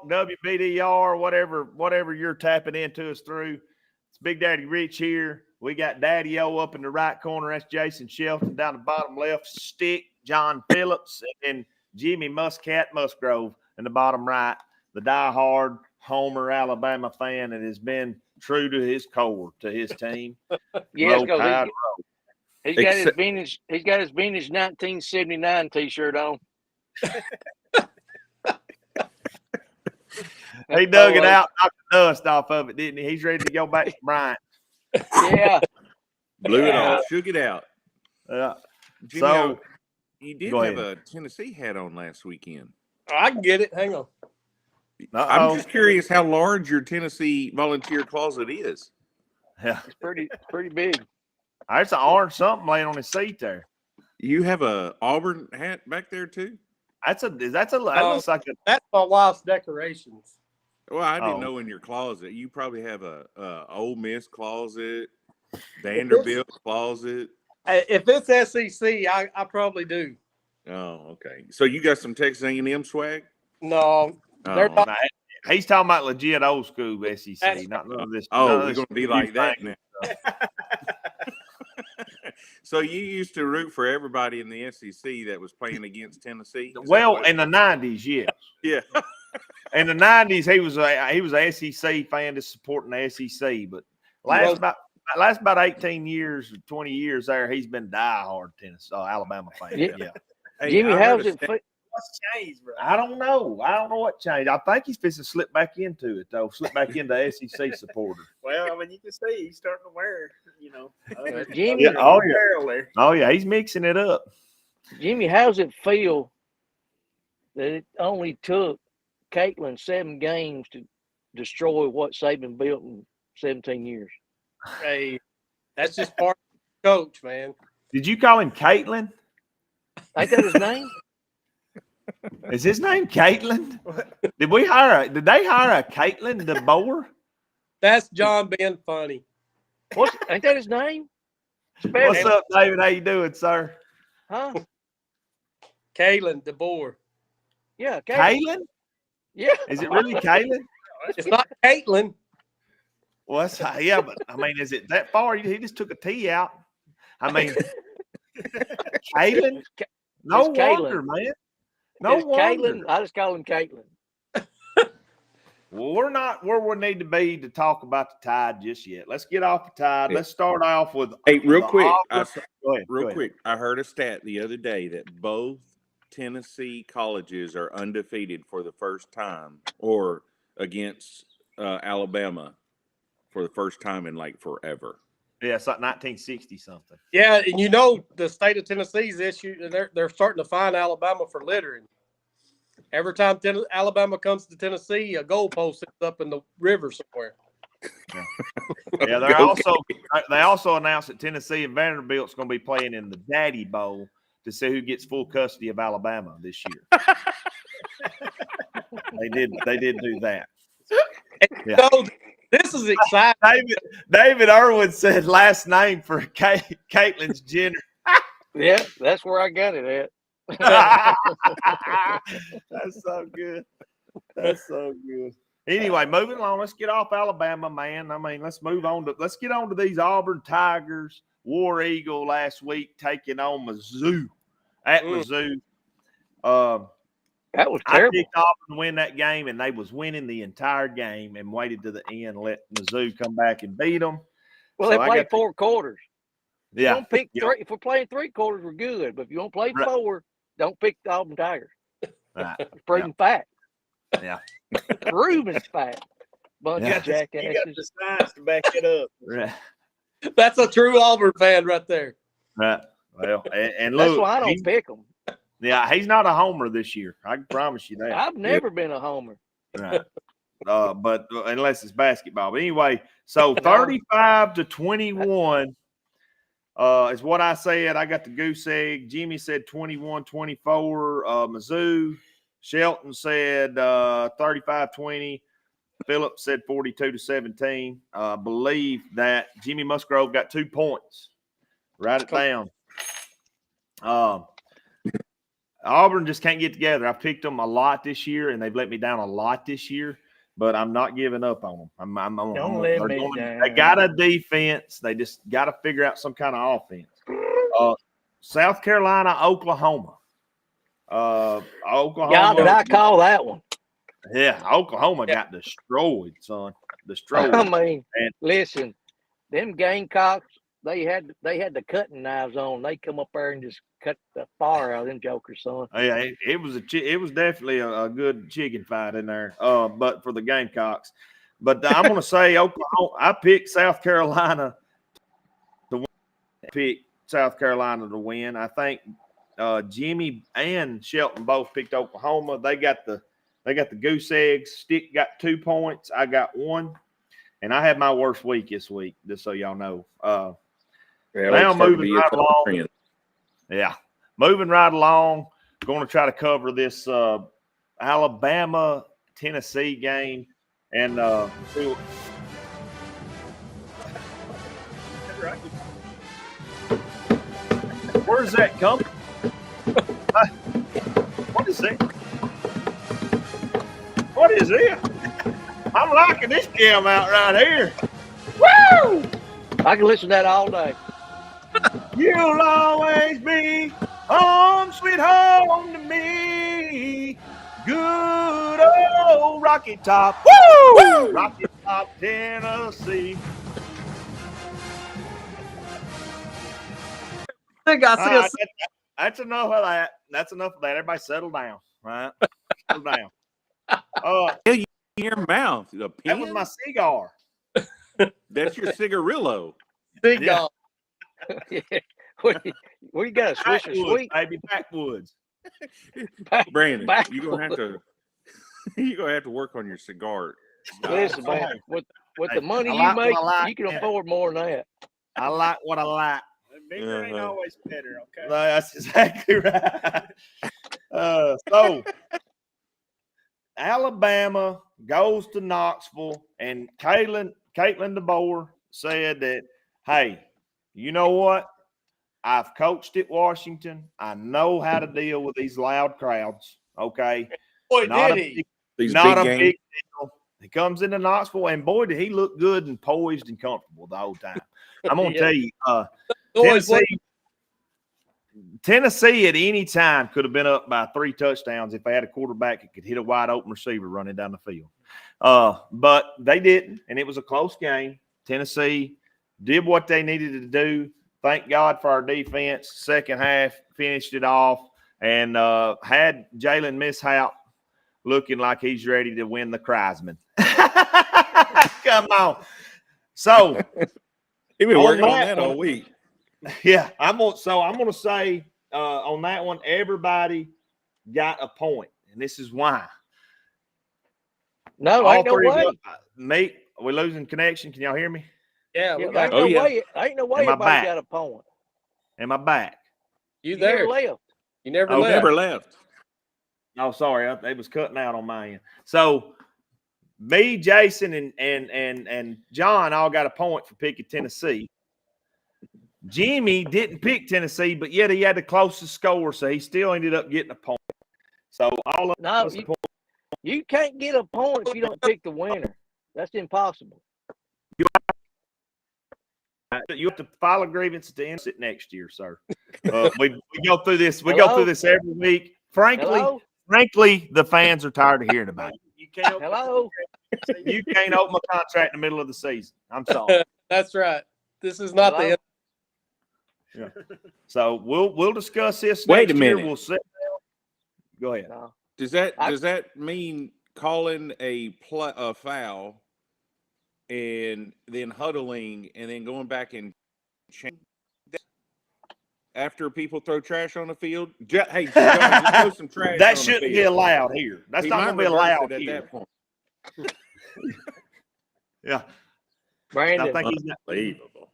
Talk, WBDR, whatever you're tapping into us through. It's Big Daddy Rich here. We got Daddy O up in the right corner. That's Jason Shelton. Down the bottom left, Stick, John Phillips, and Jimmy Musgrove in the bottom right. The diehard Homer Alabama fan that has been true to his core, to his team. Yes, because he's got his vintage 1979 T-shirt on. He dug it out, knocked the dust off of it, didn't he? He's ready to go back to Bryant. Yeah. Blew it off, shook it out. Jimmy, So you did have a Tennessee hat on last weekend. I can get it. Hang on. I'm just curious how large your Tennessee volunteer closet is. Yeah, it's pretty big. There's an orange something laying on his seat there. You have a Auburn hat back there too? That looks like that's my wife's decorations. Well, I didn't know in your closet. You probably have a Ole Miss closet, Vanderbilt closet. If it's SEC, I probably do. Oh, okay. So you got some Texas A&M swag? No, they're not. He's talking about legit old school SEC, not none of this. Oh, we're going to be like that now. So you used to root for everybody in the SEC that was playing against Tennessee? Well, in the 90s, yes. Yeah. In the 90s, he was a SEC fan that's supporting the SEC, but last about 18 years, 20 years there, he's been diehard Tennessee, Alabama fan. Yeah. Hey, Jimmy, how's it? What's changed, bro? I don't know what changed. I think he's supposed to slip back into it, though. Slip back into SEC supporter. Well, I mean, you can see he's starting to wear, Jimmy. Yeah, he's mixing it up. Jimmy, how's it feel that it only took Caitlin 7 games to destroy what Saban built in 17 years? Hey, that's just part of the coach, man. Did you call him Caitlin? Ain't that his name? Is his name Caitlin? Did they hire a Caitlin DeBoer? That's John being funny. Ain't that his name? What's up, David? How you doing, sir? Huh? Caitlin DeBoer. Yeah, Caitlin? Yeah. Is it really Caitlin? It's not Caitlin. Well, but I mean, is it that far? He just took a T out. I mean, Caitlin? No wonder, man. No wonder. Caitlin. I just call him Caitlin. Well, we're not where we need to be to talk about the Tide just yet. Let's get off the Tide. Let's start off with real quick. Go ahead. Quick. I heard a stat the other day that both Tennessee colleges are undefeated for the first time, or against Alabama for the first time in like forever. Yeah, it's like 1960 something. Yeah, and the state of Tennessee's issue, they're starting to fine Alabama for littering. Every time Alabama comes to Tennessee, a goalpost is up in the river somewhere. Yeah, they also announced that Tennessee and Vanderbilt's going to be playing in the Daddy Bowl to see who gets full custody of Alabama this year. They did do that. Yeah. So this is exciting. David Irwin said last name for Caitlin's Jenner. Yeah, that's where I got it at. That's so good. That's so good. Anyway, moving along. Let's get off Alabama, man. I mean, let's get on to these Auburn Tigers. War Eagle last week taking on Mizzou at Mizzou. That was terrible. I picked Auburn to win that game, and they was winning the entire game and waited to the end, let Mizzou come back and beat them. Well, they played 4 quarters. Yeah. Don't pick 3. If we're playing 3 quarters, we're good. But if you don't play 4, don't pick the Auburn Tigers. Right. Proven fact. Yeah. Proven fact. Bunch of jackasses. You got the science to back it up. Right. That's a true Auburn fan right there. Right. Well, and look, that's why I don't pick them. Yeah, he's not a homer this year. I can promise you that. I've never been a homer. Right. But unless it's basketball. But anyway, so 35-21 is what I said. I got the goose egg. Jimmy said 21-24. Mizzou. Shelton said 35-20. Phillips said 42-17. Believe that Jimmy Musgrove got 2 points. Write it down. Auburn just can't get together. I picked them a lot this year, and they've let me down a lot this year. But I'm not giving up on them. Don't let me They down. got a defense. They just got to figure out some kind of offense. South Carolina, Oklahoma. Oklahoma. Y'all, did I call that one? Yeah, Oklahoma got destroyed, son. Destroyed. I mean, And- listen, them Gamecocks, they had the cutting knives on. They come up there and just cut the fire out of them jokers, son. Yeah, it was definitely a good chicken fight in there. But for the Gamecocks, but I'm going to say Oklahoma. I picked South Carolina to win. Pick South Carolina to win. I think Jimmy and Shelton both picked Oklahoma. They got the goose eggs. Stick got 2 points. I got 1, and I had my worst week this week. Just so y'all know. Now moving right along. Yeah, moving right along. Going to try to cover this Alabama Tennessee game, and where's that coming? What is that? What is it? I'm liking this game out right here. Woo! I can listen to that all day. You'll always be home, sweet home to me. Good old Rocky Top. Woo! Rocky Top, Tennessee. I think I see All a right, that's enough of that. That's enough of that. Everybody settle down, right? Settle down. Your mouth. A That was pen? my cigar. That's your cigarillo. big Yeah. dog. We got a Swisher Backwoods, Sweet. baby, backwoods. Brandon, Back- you're gonna have to work on your cigar. Listen, man, with the money I you like what make, I like, you can yeah. afford more than that. I like what I like. Bigger ain't Uh-huh. always better, okay? No, that's exactly right. So Alabama goes to Knoxville, and Caitlin DeBoer said that, hey, you know what? I've coached at Washington. I know how to deal with these loud crowds. Okay. Boy, Not a did he. big, These not big a games. big deal. He comes into Knoxville, and boy, did he look good and poised and comfortable the whole time. I'm gonna Yeah. tell you, Always Tennessee at any time could have been up by 3 touchdowns if they had a quarterback that could hit a wide open receiver running down the field. But they didn't, and it was a close game. Tennessee did what they needed to do. Thank God for our defense. Second half finished it off and had Jalen Mishap looking like he's ready to win the Kreisman. Come on. So He's been On working on that that all one- week. yeah, I'm gonna say on that one, everybody got a point, and this is why. No, All ain't no three of way. us- mate, we're losing connection. Can y'all hear me? Yeah, we Yeah, got ain't Oh, no yeah. way. Ain't no way Am I everybody back? got a point. Am I back? you You never there. left. You never Oh, left. Never left. Oh, sorry, it was cutting out on my end. So me, Jason, and John all got a point for picking Tennessee. Jimmy didn't pick Tennessee, but yet he had the closest score, so he still ended up getting a point. So all of No, us you can't get a point if you don't pick the winner. That's impossible. you have to file a grievance at the end of it next year, sir. We go through this. We go Hello? through this every week. Frankly, Hello? the fans are tired of hearing about it. You can't open Hello? You can't open a contract in the middle of the season. I'm sorry. That's right. This is not Hello? the end. So we'll discuss this Wait next a year. minute. We'll sit down. Go ahead. No. Does that I- mean calling a foul and then huddling and then going back and change after people throw trash on the field? Hey, John, just throw some trash. on That the shouldn't be field. allowed here. That's He not might going to be reverse allowed it at here. that point. Yeah, I Brandon, think he's not. Unbelievable.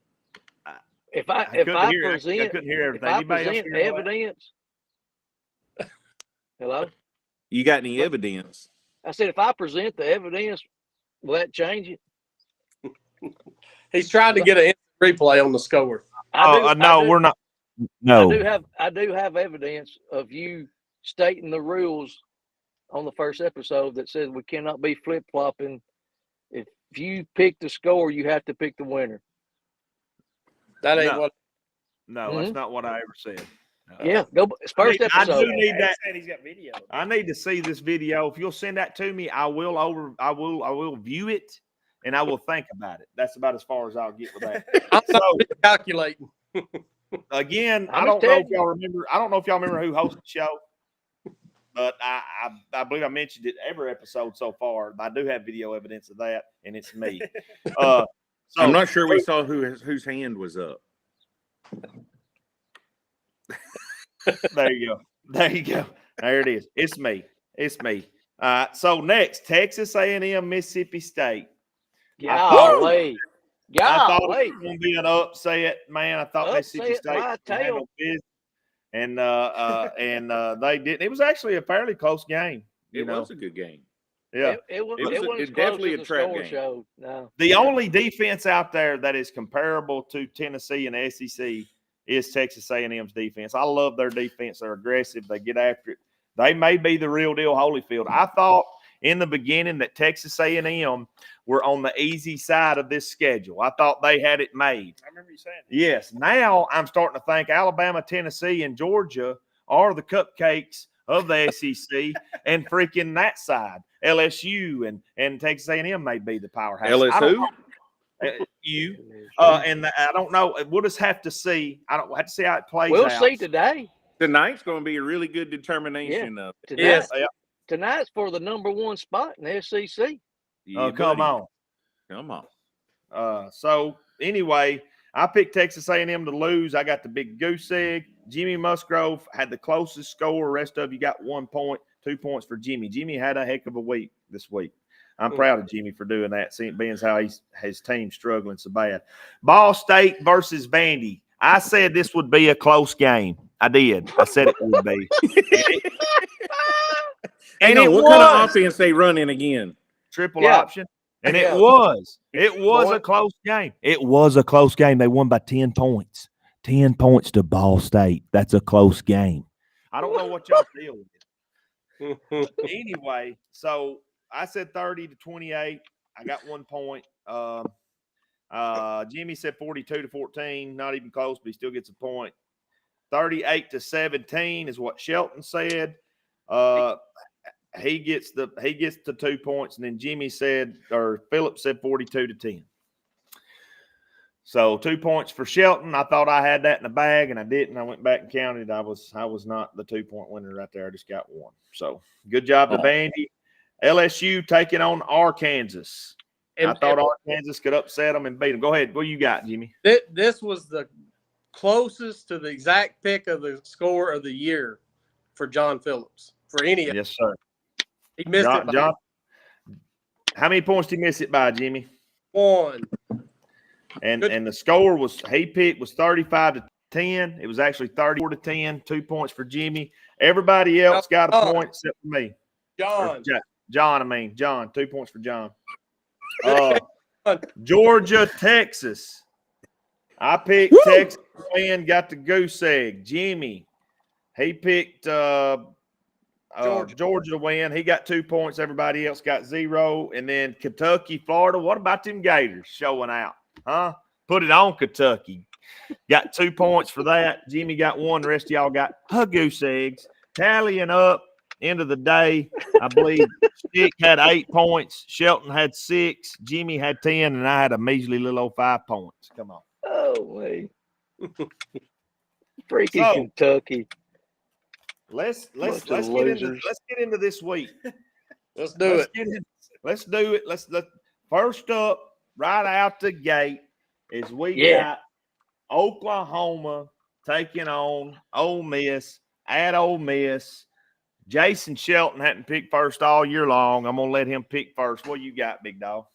if I couldn't hear. I present couldn't hear if everything. I Anybody else present hear that? evidence, hello? You got any evidence? I said if I present the evidence, will that change it? He's trying to get an instant replay on the score. I do No, we're not. No. I do have evidence of you stating the rules on the first episode that says we cannot be flip flopping. If you pick the score, you have to pick the winner. That ain't No. what. No, that's not what I ever said. Yeah, go. It's first I do episode. need that. And he's got video. I need to see this video. If you'll send that to me, I will view it and I will think about it. That's about as far as I'll get with that. I'm So not calculating. again, I'm I don't know telling if y'all remember. I don't know if y'all remember who hosted the show, but I believe I mentioned it every episode so far. I do have video evidence of that, and it's me. So I'm not sure we saw whose hand was up. There you go. There you go. There it is. It's me. It's me. So next, Texas A&M, Mississippi State. Golly. I thought it Golly. was going to be an upset, man. I thought Mississippi Upset State my would tail. handle business, and they didn't. It was actually a fairly close game. It was a good game. Yeah. It wasn't it's as close definitely as a the trap score game. showed. No. The only defense out there that is comparable to Tennessee and the SEC is Texas A&M's defense. I love their defense. They're aggressive. They get after it. They may be the real deal Holyfield. I thought in the beginning that Texas A&M were on the easy side of this schedule. I thought they had it made. I remember you saying that. Yes. Now I'm starting to think Alabama, Tennessee, and Georgia are the cupcakes of the SEC, and freaking that side, LSU and Texas A&M may be the powerhouse. I don't know. You and I don't know. We'll just have to see. I don't have to see how it plays We'll out. see today. Tonight's going to be a really good determination of it. Tonight, Yes. Tonight's for the #1 spot in the SEC. Yeah, Come buddy. on. Come on. So anyway, I picked Texas A&M to lose. I got the big goose egg. Jimmy Musgrove had the closest score. The rest of you got 1 point, 2 points for Jimmy. Jimmy had a heck of a week this week. I'm proud of Jimmy for doing that, seeing being how his team's struggling so bad. Ball State versus Vandy. I said this would be a close game. I did. I said it would be. And it what was. kind of offense they running again? Triple Yeah. option. And Yeah. it was. It was a close game. It was a close game. They won by 10 points. 10 points to Ball State. That's a close game. I don't know what y'all deal with. Anyway, so I said 30-28. I got 1 point. Jimmy said 42-14. Not even close, but he still gets a point. 38-17 is what Shelton said. He gets the 2 points, and then Jimmy said, or Philip said 42-10. So 2 points for Shelton. I thought I had that in the bag, and I didn't. I went back and counted. I was not the 2 point winner right there. I just got one. So good job to Vandy. LSU taking on Arkansas. I thought Arkansas could upset them and beat them. Go ahead. What you got, Jimmy? This was the closest to the exact pick of the score of the year for John Phillips. For any of Yes, sir. he missed it by John, how many points did he miss it by, Jimmy? 1. And Good. and the score he picked was 35-10. It was actually 34-10. 2 points for Jimmy. Everybody else got a point except for me. Or John. 2 points for John. Georgia, Texas. I picked Texas to win, got the goose egg. Jimmy, he picked Georgia to win. He got 2 points. Everybody else got 0. And then Kentucky, Florida. What about them Gators showing out? Huh? Put it on, Kentucky. Got 2 points for that. Jimmy got 1. The rest of y'all got goose eggs. Tallying up, end of the day, I believe Stick had 8 points. Shelton had 6. Jimmy had 10. And I had a measly little old 5 points. Come on. Oh, wait. Freaking So, Kentucky. Let's Bunch of get into losers. this week. Let's do it. Let's do it. Let's first up, right out the gate, is we Yeah. got Oklahoma taking on Ole Miss at Ole Miss. Jason Shelton hadn't picked first all year long. I'm gonna let him pick first. What you got, big dog?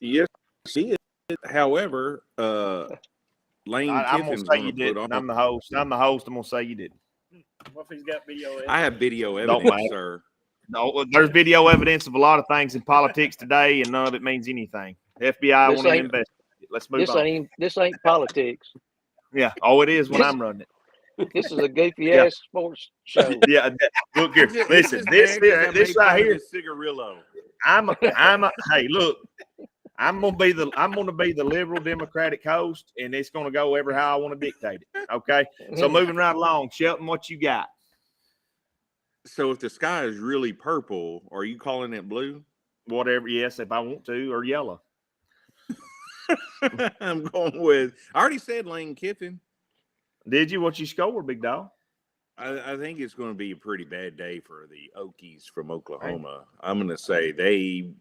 Yes, he is. However, Lane I'm gonna Kiffin's say going you to put didn't. on. I'm the host. I'm gonna say you didn't. What if he's got video? I have video Don't evidence, matter. sir. No, there's video evidence of a lot of things in politics today, and none of it means anything. The FBI This won't even ain't- investigate it. Let's move on. This ain't politics. Yeah. Oh, it is when I'm running it. This is a goofy Yeah. ass sports show. Yeah, look here. He's just- Listen, he's this just mad 'cause I this made right fun of here. his cigarillo. Hey, look, I'm gonna be the liberal Democratic host, and it's gonna go ever how I want to dictate it. Okay. So moving right along, Shelton, what you got? So if the sky is really purple, are you calling it blue? Whatever, yes, if I want to, or yellow. I'm going with. I already said Lane Kiffin. Did you? What you score, big dog? I think it's going to be a pretty bad day for the Okies from Oklahoma. I'm going to say they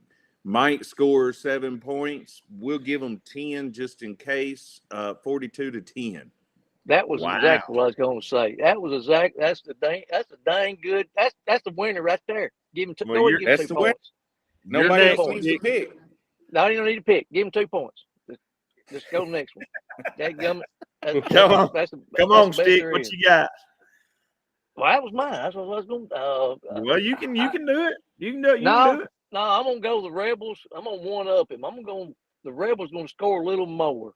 might score 7 points. We'll give them 10 just in case. 42-10. That was Wow. exactly what I was going to say. That was exact. That's the dang good. That's the winner right there. Give him two. Well, Go ahead and give him that's 2 the win. points. Nobody next, else needs to Dick. pick. No, you don't need to pick. Give him 2 points. Let's go to the next one. Dadgummit. Come on. That's Come on, Stick. What you got? Well, that was mine. That's what I was going to. Well, you can do it. You can do it. You No. can do it. No, I'm gonna go the Rebels. I'm gonna one up him. The Rebels gonna score a little more.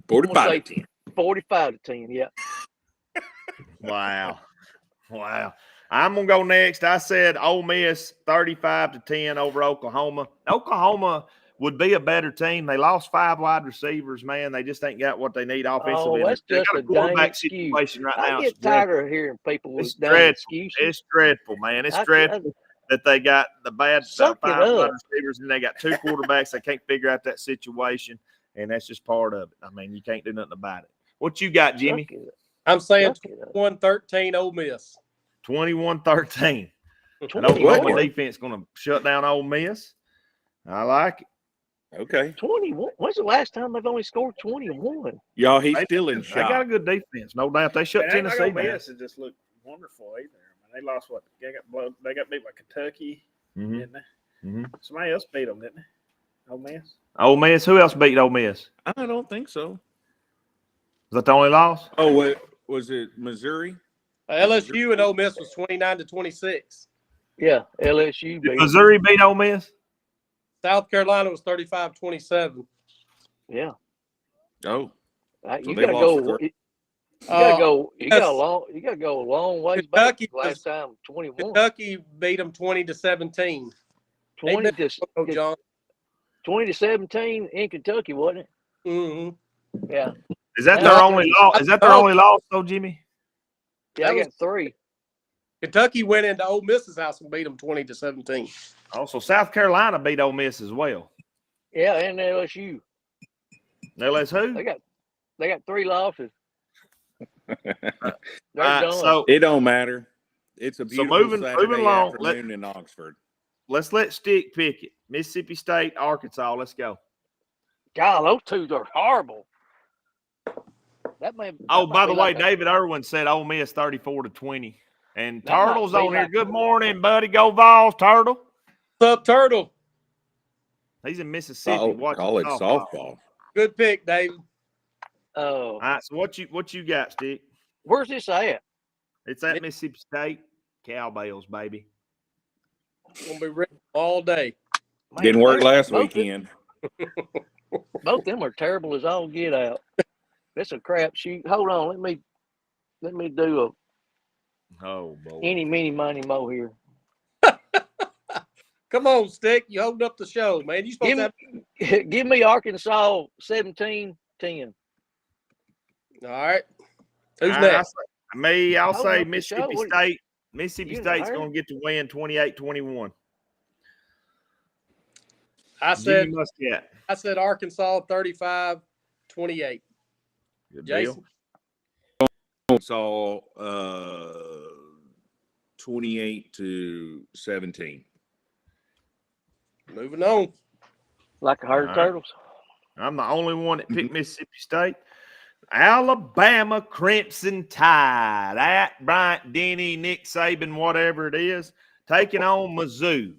45-10. 45-10. Yeah. Wow. Wow. I'm gonna go next. I said Ole Miss 35-10 over Oklahoma. Oklahoma would be a better team. They lost 5 wide receivers, man. They just ain't got what they need offensively. Oh, that's They just got a dang excuse. situation right now. I It's get tired of hearing people with It's dang dreadful. excuses. It's dreadful, man. It's I- dreadful that they got the bad Suck it 5 wide up. receivers and they got 2 quarterbacks. They can't figure out that situation, and that's just part of it. I mean, you can't do nothing about it. What you got, Jimmy? Suck it up. I'm saying Suck it up. 21-13 Ole Miss. 21-13. And 21. Oklahoma defense going to shut down Ole Miss. I like it. Okay. 21. When's the last time they've only scored 21? Y'all, he's They- still in They got a shock. good defense, no doubt. They shut And ain't like Tennessee Ole down. Miss has just looked wonderful either. I mean, they lost what? They got beat by Kentucky, Mhm. didn't they? Mhm. Somebody else beat them, didn't they? Ole Miss. Ole Miss. Who else beat Ole Miss? I don't think so. Was that the only loss? Oh, wait, was it Missouri? LSU and Ole Miss was 29-26. Yeah, LSU. Did beat 'em. Missouri beat Ole Miss? South Carolina was 35-27. Yeah. Oh, You So they gotta lost go. for- You gotta Uh, go. You yes. got a long. You gotta go a long ways Kentucky back. Last was- time 21. Kentucky beat them 20-17. 20 to Oh, John. 20-17 in Kentucky, wasn't it? Mm-hmm. Yeah. Is that Yeah. their only loss? Is that their only loss, though, Jimmy? Yeah, That I was- got 3. Kentucky went into Ole Miss's house and beat them 20-17. Also, South Carolina beat Ole Miss as well. Yeah, and LSU. LSU. They got 3 losses. They're done. So it don't matter. It's a So beautiful moving Saturday along, afternoon in Oxford. let's let Stick pick it. Mississippi State, Arkansas. Let's go. God, those 2 are horrible. That may. Oh, that by might the be way, like a- David Irwin said Ole Miss 34-20. And That might Turtle's be on here. like- Good morning, buddy. Go Vols, Turtle. What's up, Turtle? He's in Mississippi. Oh, watching college softball. softball. Good pick, David. All right. So what you got, Stick? Where's this at? It's at Mississippi State. Cowbells, baby. Gonna be ready all day. Man, Didn't work they're- last both weekend. Both them are terrible as all get out. That's a crapshoot. Hold on, let me do a Oh boy. any, meeny, miny, mo here. Come on, Stick. You hold up the show, man. You supposed to have. Give me Arkansas 17-10. All right. Who's I'll next? I'll Hold say up the show. Mississippi What- State. Mississippi You in a State's hurry? going to get to win 28-21. I said Jimmy Muscat. Arkansas 35-28. Good Jason. deal. Saw 28-17. Moving on. Like a herd of All right. turtles. I'm the only one that picked Mississippi State. Alabama Crimson Tide at Bryant Denny, Nick Saban, whatever it is, taking on Mizzou.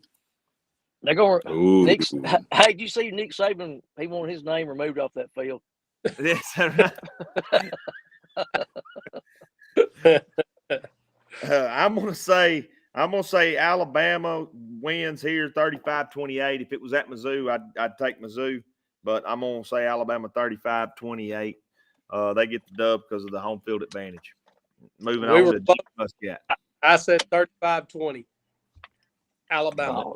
They're going. Ooh. Nick, hey, did you see Nick Saban? He wanted his name removed off that field. Yes, right. I'm gonna say Alabama wins here 35-28. If it was at Mizzou, I'd take Mizzou, but I'm gonna say Alabama 35-28. They get the dub because of the home field advantage. Moving We on were to both- Jim Muscat. I said 35-20. Alabama.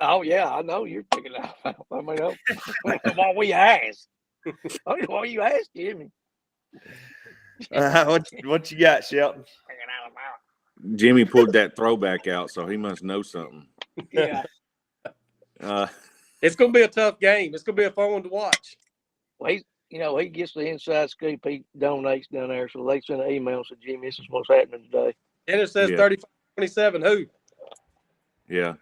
Oh yeah, I know you're picking Alabama. I mean, what we asked. I mean, what you asked, Jimmy? What you got, Shelton? Picking Alabama. Jimmy pulled that throwback out, so he must know something. Yeah. It's going to be a tough game. It's going to be a fun one to watch. Well, he gets the inside scoop. He donates down there, so they send an email and say, Jimmy, this is what's happening today. And it says Yeah. 35-27. Who? Yeah.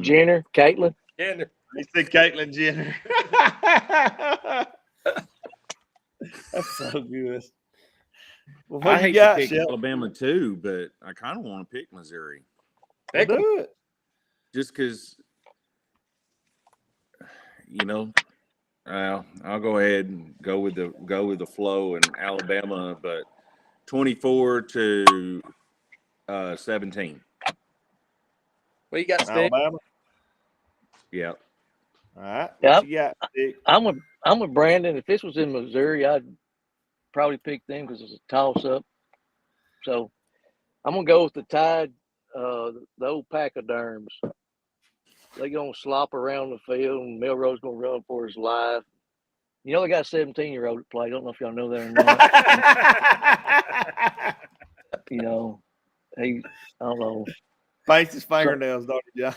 Jenner, Caitlin. Jenner. He said Caitlyn Jenner. That's so good. Well, what I you hate got, to pick Shelton? Alabama too, but I kind of want to pick Missouri Well, Pick 'em. do it. just because, I'll go ahead and go with the flow and Alabama, but 24-17. What you got, Steve? Alabama. Yeah. All right. Yep. What you got, Dick? I'm with Brandon. If this was in Missouri, I'd probably pick them because it's a toss up. So I'm gonna go with the Tide, the old Pachyderms. They're gonna slop around the field, and Milroe's gonna run for his life. You know they got a 17-year-old at play. I don't know if y'all know that or not. You know, I don't know. Paints his fingernails, don't he, John?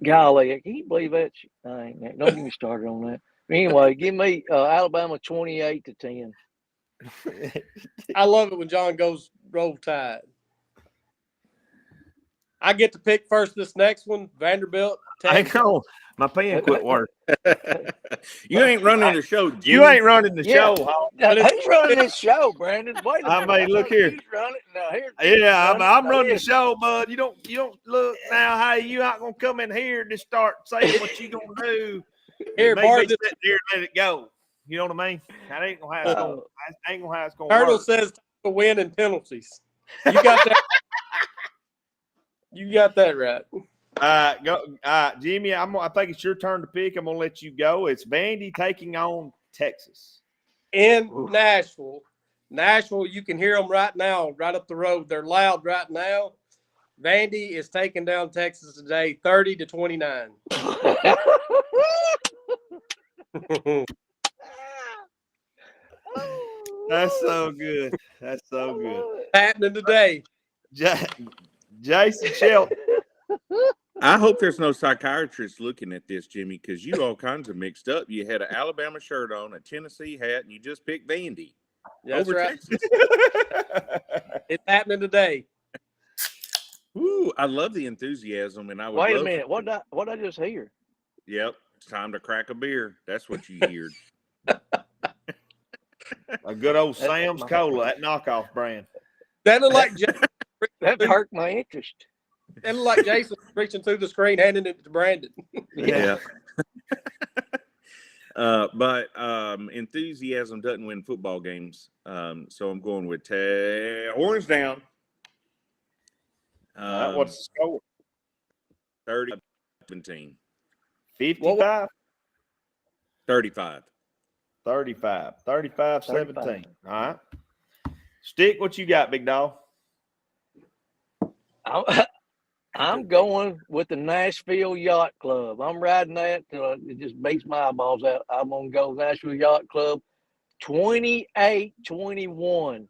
Golly, can you believe that? Don't get me started on that. Anyway, give me Alabama 28-10. I love it when John goes Roll Tide. I get to pick first this next one. Vanderbilt. Hang Texas. on. My pen quit working. You ain't running the show, Jimmy. You ain't running the Yeah. show, Hawk. Who's running this show, Brandon? Wait a I minute. mean, look here. Who's running? Now, here. Yeah, I'm running the it. show, bud. You don't look now. Hey, you not gonna come in here and just start saying what you gonna do. Here, and me Bart, be sitting here and let it go. You know what I mean? That ain't gonna how it's gonna. That ain't gonna how it's gonna Turtle work. says to win in penalties. You got that. You got that right. Go, Jimmy. I think it's your turn to pick. I'm gonna let you go. It's Vandy taking on Texas. In Nashville. Nashville, you can hear them right now, right up the road. They're loud right now. Vandy is taking down Texas today, 30-29. That's so good. That's so good. Happening today. Jason Shelton. I hope there's no psychiatrist looking at this, Jimmy, because you all kinds of mixed up. You had an Alabama shirt on, a Tennessee hat, and you just picked Vandy That's over right. Texas. It's happening today. Ooh, I love the enthusiasm, and I would Wait a love minute. What I just hear? Yep, it's time to crack a beer. That's what you heard. A good old That's Sam's my- Cola, that knockoff brand. That look like That perked my interest. Jason reaching through the screen, handing it to Brandon. Yeah. But enthusiasm doesn't win football games. So I'm going with horns down. What's the score? 30-17. 55? 35. 35. 35-17. All right. Stick, what you got, big dog? I'm going with the Nashville Yacht Club. I'm riding that till it just beats my eyeballs out. I'm going to go Nashville Yacht Club 28-21.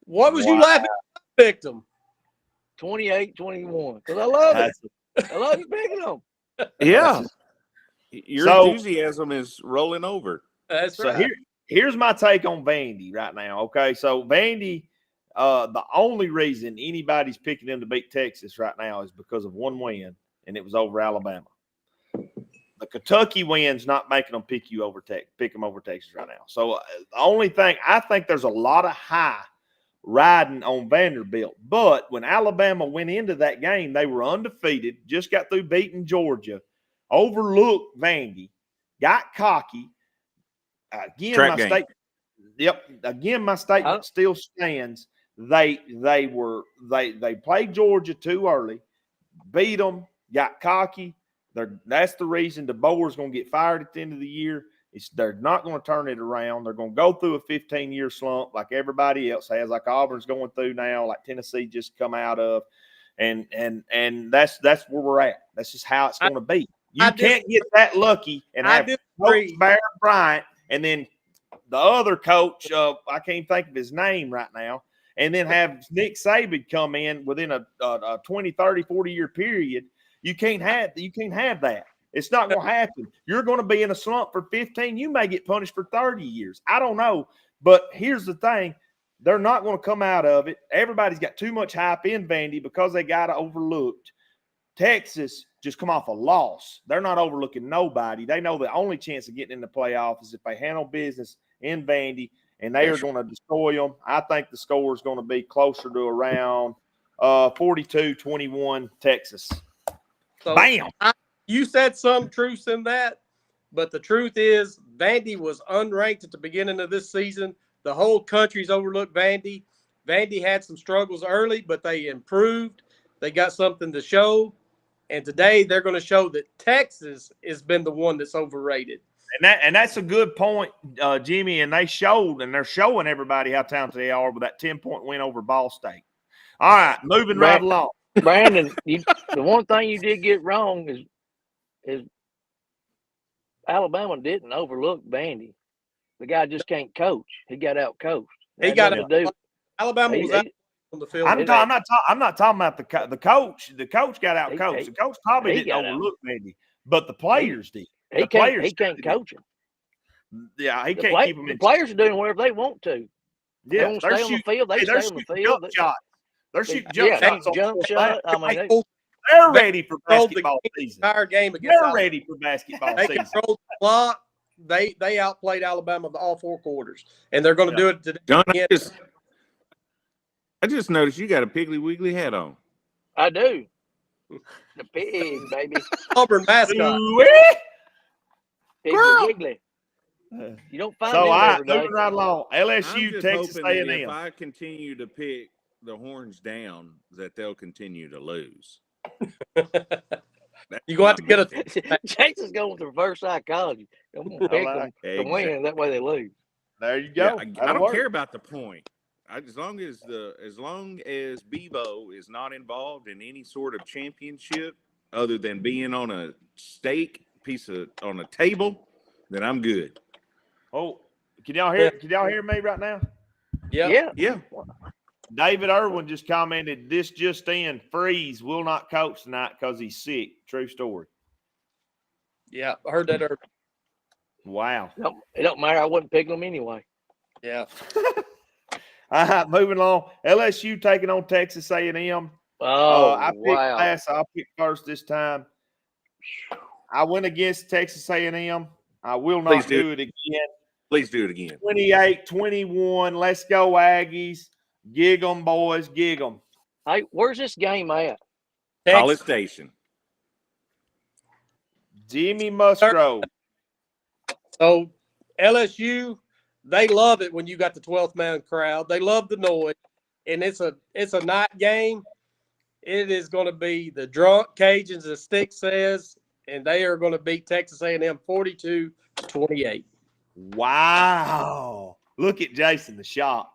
What was you Wow. laughing at? Picked them. 28-21. Because I love it. I love you picking them. Yeah. Your So- enthusiasm is rolling over. That's So right. here's my take on Vandy right now. Okay. So Vandy, the only reason anybody's picking them to beat Texas right now is because of one win, and it was over Alabama. The Kentucky win's not making them pick them over Texas right now. So the only thing, I think there's a lot of high riding on Vanderbilt. But when Alabama went into that game, they were undefeated, just got through beating Georgia, overlooked Vandy, got cocky. Again, Trap my game. state. Yep. Again, my statement still stands. They played Georgia too early, beat them, got cocky. That's the reason DeBoer's going to get fired at the end of the year. They're not going to turn it around. They're going to go through a 15-year slump like everybody else has, like Auburn's going through now, like Tennessee just come out of, and that's where we're at. That's just how it's going to be. You can't get that lucky and have Coach Bear Bryant and then the other coach, I can't think of his name right now, and then have Nick Saban come in within a 20, 30, 40-year period. You can't have that. It's not going to happen. You're going to be in a slump for 15. You may get punished for 30 years. I don't know. But here's the thing. They're not going to come out of it. Everybody's got too much hype in Vandy because they got overlooked. Texas just come off a loss. They're not overlooking nobody. They know the only chance of getting in the playoff is if they handle business in Vandy, and they are going to destroy them. I think the score is going to be closer to around 42-21 Texas. So Bam! You said some truth in that, but the truth is Vandy was unranked at the beginning of this season. The whole country's overlooked Vandy. Vandy had some struggles early, but they improved. They got something to show. And today they're going to show that Texas has been the one that's overrated. And that's a good point, Jimmy. And they're showing everybody how talented they are with that 10-point win over Ball State. All right, moving right along. Brandon, the one thing you did get wrong is Alabama didn't overlook Vandy. The guy just can't coach. He got out coached. Alabama was out on the field. I'm not talking about the coach. The coach got out coached. The coach probably didn't overlook Vandy, but the players did. He can't coach him. Yeah, he can't keep them in. The players are doing whatever they want to. Yeah, they want to stay on the field. They stay on the field. Jump shots. They're shooting jump shots. I mean, they're ready for basketball season. Entire game they're ready for basketball they season. Controlled the clock. They outplayed Alabama all 4 quarters, and they're going to do it today. John, I just noticed you got a Piggly Wiggly hat on. I do. The pig, baby. Auburn mascot. Piggly Wiggly. You don't find so. All right, moving right along. LSU, Texas A&M. If I continue to pick the horns down, that they'll continue to lose. You're going to have to get a – Jason's going with reverse psychology. I'm going to pick them to win. That way they lose. There you go. Yeah, I don't care about the point. As long as Bevo is not involved in any sort of championship other than being on a steak on a table, then I'm good. Oh, can y'all hear me right now? Yeah. David Irwin just commented, this just in, Freeze will not coach tonight because he's sick. True story. Yeah, I heard that earlier. Wow. It don't matter. I wouldn't pick them anyway. Yeah. All right, moving on. LSU taking on Texas A&M. I picked last. I'll pick first this time. I went against Texas A&M. I will not do it again. Please do it again. 28-21. Let's go, Aggies. Gig 'em, boys. Gig 'em. Hey, where's this game at? College Station. Jimmy Musgrove. So LSU, they love it when you got the 12th man crowd. They love the noise, and it's a night game. It is going to be the drunk Cajuns, as Stick says, and they are going to beat Texas A&M 42-28. Wow! Look at Jason, the shock.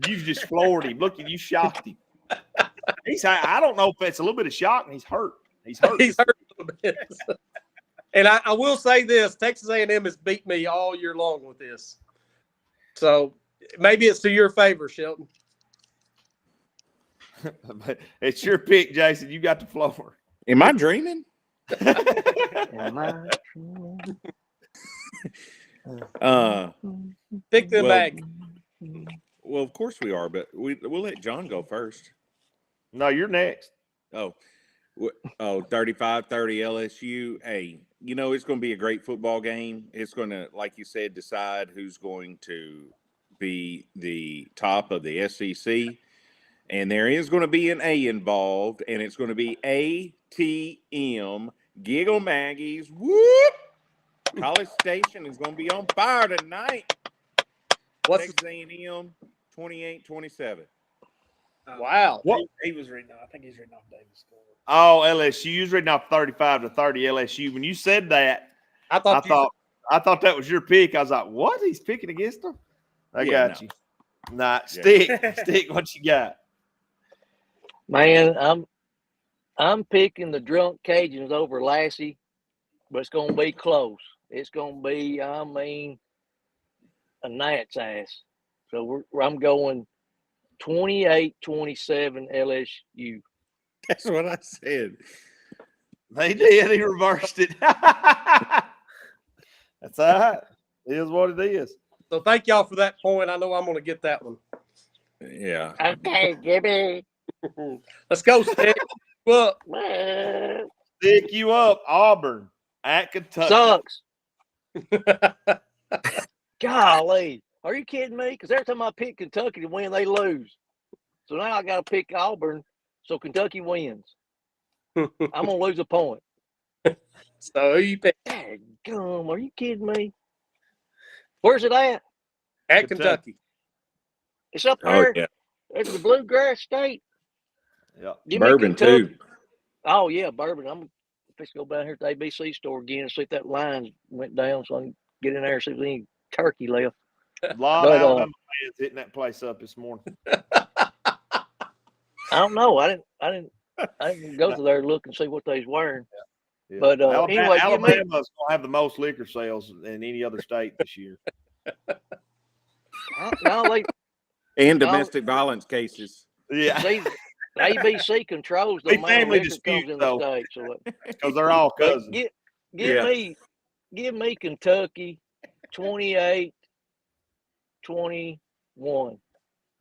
You just floored him. Look at you, shocked him. I don't know if it's a little bit of shock, and he's hurt. He's hurt a little bit. And I will say this: Texas A&M has beat me all year long with this. So maybe it's to your favor, Shelton. It's your pick, Jason. You got the floor. Am I dreaming? Pick them back. Well, of course we are, but we'll let John go first. No, you're next. 35-30 LSU. Hey, it's going to be a great football game. It's going to, like you said, decide who's going to be the top of the SEC. And there is going to be an A involved, and it's going to be ATM, Giggle Maggies. Whoop! College Station is going to be on fire tonight. Texas A&M 28-27. Wow. What? He was reading. I think he's reading off David's score. Oh, LSU. You was reading off 35-30 LSU. When you said that, I thought I thought that was your pick. I was like, what? He's picking against them? I Yeah, got no. you. Nah, Yeah. stick what you got. Man, I'm picking the drunk Cajuns over Lassie, but it's gonna be close. It's gonna be, I mean, a gnat's ass. So I'm going 28-27 LSU. That's what I said. They did. He reversed it. That's all right. It is what it is. so. Thank y'all for that point. I know I'm going to get that one. Yeah. Okay, Jimmy. Let's go, Stick. Look, Stick you up, Auburn at Kentucky. Sucks. Golly. Are you kidding me? Because every time I pick Kentucky to win, they lose. So now I got to pick Auburn so Kentucky wins. I'm going to lose a point. so who you pick? Dadgum, are you kidding me? Where's it at? At Kentucky. Kentucky. It's up Oh there. yeah. It's the Bluegrass State. Yeah. Give me Bourbon Kentucky. too. Oh, yeah, bourbon. I'm just go down here to the ABC store again and see if that line went down so I can get in there and see if there's any turkey left. A lot But, of Alabama fans hitting that place up this morning. I don't know. I didn't go to there to look and see what they was wearing. Yeah. But, anyway, give me- Alabama's going to have the most liquor sales in any other state this year. No, they And domestic violence cases. Yeah, see, the ABC controls the They amount of family liquor dispute, comes in though. the state. So because they're all but cousins. give me Kentucky 28-21.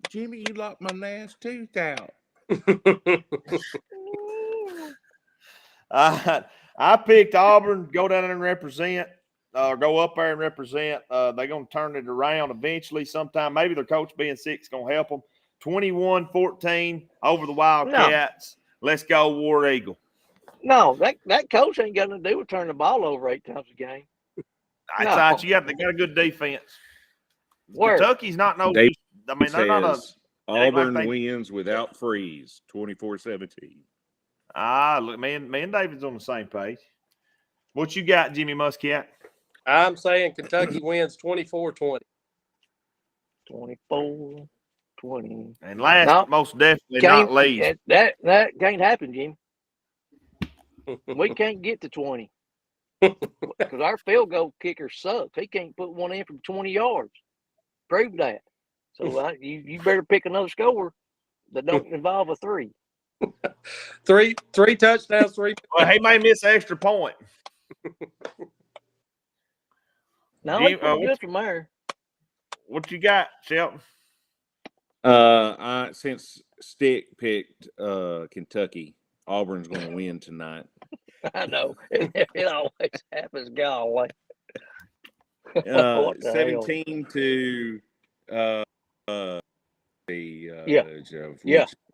Jimmy, you locked my last tooth out. I picked Auburn, go down there and represent, go up there and represent. They're going to turn it around eventually sometime. Maybe their coach being sick is going to help them. 21-14 over the Wildcats. Let's go, War Eagle. No, that coach ain't got nothing to do with turning the ball over 8 times a game. I No. thought they got a good defense. Where? Kentucky's not no. Dave I mean, they're not a. Says Auburn they- wins without freeze, 24-17. Look, me and David's on the same page. What you got, Jimmy Muscat? I'm saying Kentucky wins 24-20. 24-20. And last, No. most definitely not least. That can't happen, Jim. We can't get to 20 because our field goal kicker sucks. He can't put one in from 20 yards. Prove that. So you better pick another score that don't involve a 3. Three touchdowns, 3. Well, he may miss an extra point. No, Jim, he's pretty good from there. What you got, Shelton? Since Stick picked Kentucky, Auburn's going to win tonight. I know. It always happens, golly. What the hell? 17 to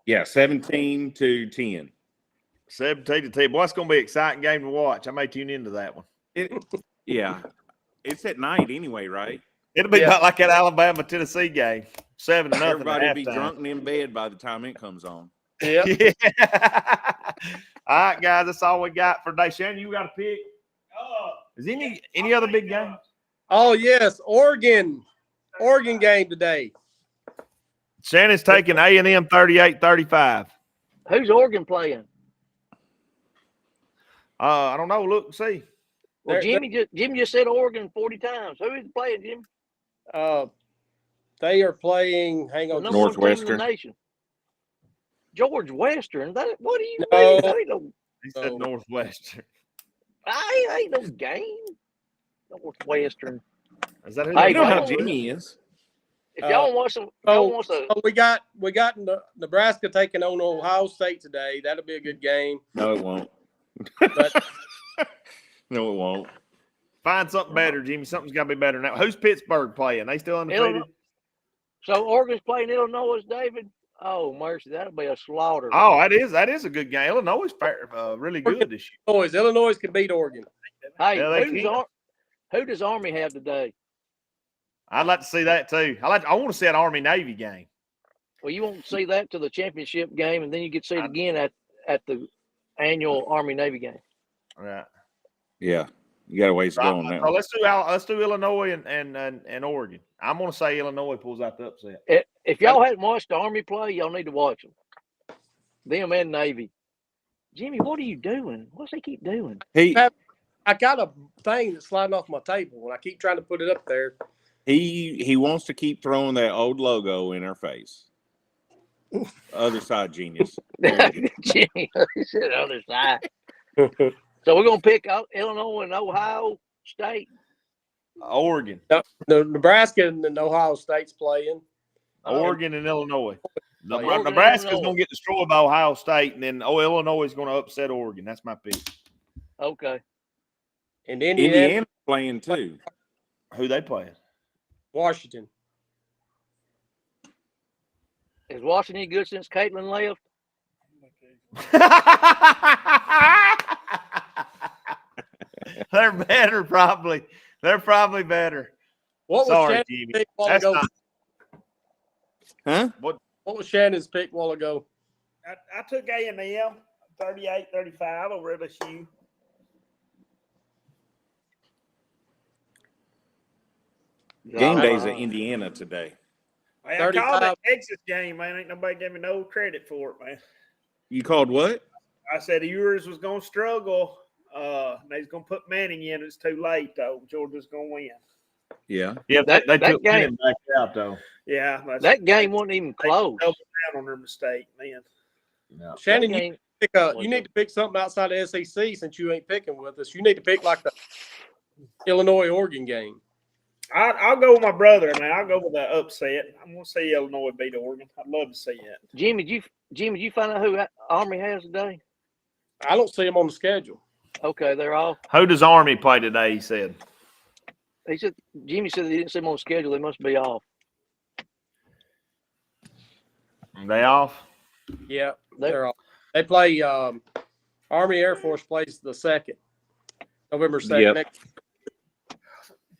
Yeah. 17 to 10. 17-10. Boy, it's going to be an exciting game to watch. I may tune into that one. Yeah, it's at night anyway, right? It'll be Yeah. about like that Alabama-Tennessee game. 7-0 Everybody will be halftime. drunk and in bed by the time it comes on. Yeah. Yeah. All right, guys, that's all we got for today. Shannon, you got a pick? Is any other big game? Oh, yes. Oregon game today. Shannon's taking A&M 38-35. Who's Oregon playing? I don't know. Look and see. Well, They're- Jim just said Oregon 40 times. Who is playing, Jim? They are playing. Hang The on. number one team in Northwestern. the nation. George Western. What do you No. mean? That ain't no. He said Oh. Northwestern. Ain't no game. Northwestern. Is that who? Hey, You know how Boy. Jimmy is. If y'all want some, Oh, y'all want some. we got Nebraska taking on Ohio State today. That'll be a good game. No, it won't. But No, it won't. Find something better, Jimmy. Something's got to be better now. Who's Pittsburgh playing? They still undefeated? Illinois. So Oregon's playing Illinois, David. Oh mercy, that'll be a slaughter. Oh, that is a good game. Illinois is really good this year. Illinois can beat Oregon. Hey, Yeah, they can. who does Army have today? I'd like to see that too. I want to see an Army Navy game. Well, you won't see that till the championship game, and then you get to see it again at the annual Army Navy game. Right. Yeah. You got a ways to go on that So one. let's do Illinois and Oregon. I'm gonna say Illinois pulls out the upset. If y'all hadn't watched the Army play, y'all need to watch them. Them and Navy. Jimmy, what are you doing? What's he keep doing? I got a thing that's sliding off my table, and I keep trying to put it up there. He wants to keep throwing that old logo in our face. Other side genius. There you go. Jimmy, he said other side. So we're gonna pick out Illinois and Ohio State. Oregon, The Nebraska and Ohio State's playing. Oregon and Illinois. Oregon and Nebraska's Illinois. gonna get destroyed by Ohio State, and then Illinois is gonna upset Oregon. That's my pick. Okay. And Indiana, Indiana's playing too. Who they playing? Washington. Is Washington any good since Caitlin left? They're better, probably. They're probably better. What was Sorry, Shannon's Jimmy. pick a while That's ago? not. Huh? What was Shannon's pick a while ago? I took A&M 38-35 over LSU. Game days at Indiana today. Man, I called 35. that Texas game, man. Ain't nobody giving me no credit for it, man. You called what? I said Ewers was going to struggle. They's going to put Manning in. It's too late, though. Georgia's going to win. Yeah. Yeah, That- they that took game- Manning back out though. Yeah. That game wasn't even They close. doubled down on their mistake, man. No. Shannon, That you game- you need to pick something outside the SEC since you ain't picking with us. You need to pick like the Illinois-Oregon game. I'll go with my brother, man. I'll go with the upset. I'm going to see Illinois beat Oregon. I'd love to see it. Jimmy, did you find out who Army has today? I don't see them on the schedule. Okay, they're off. Who does Army play today? He said. He said Jimmy said they didn't see them on the schedule. They must be off. They off. Yeah, They- they're off. They play Army Air Force plays the 2nd, November 2nd. Yep. Next-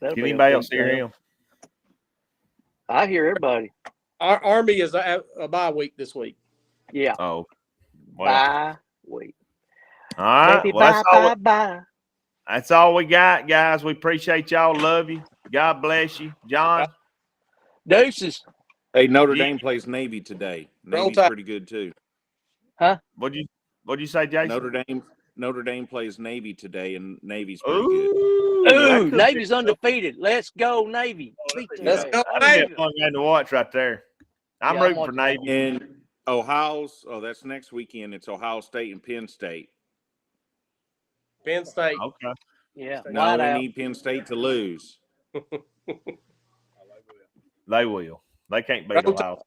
That'll Can be a anybody big else hear game. him? I hear everybody. Our Army is a bye week this week. Yeah. Oh, well. Bye week. All right. Baby, Well, bye. that's all we got, guys. We appreciate y'all. Love you. God bless you, John. Deuces. Hey, Notre Yeah. Dame plays Navy today. Roll Navy's Tide. pretty good too. What'd you say, Jason? Notre Dame plays Navy today, and Navy's pretty good. Ooh, that Ooh, could be- Navy's undefeated. Let's go, Navy. Beat Let's their go, ass. That'd be a fun game to watch right there. I'm Yeah, I'm rooting for watching Navy. And that's next weekend. It's Ohio State and Penn State. Penn State. Okay. Yeah. No, Wide we out. need Penn State to lose. They will. They can't beat Roll Ohio.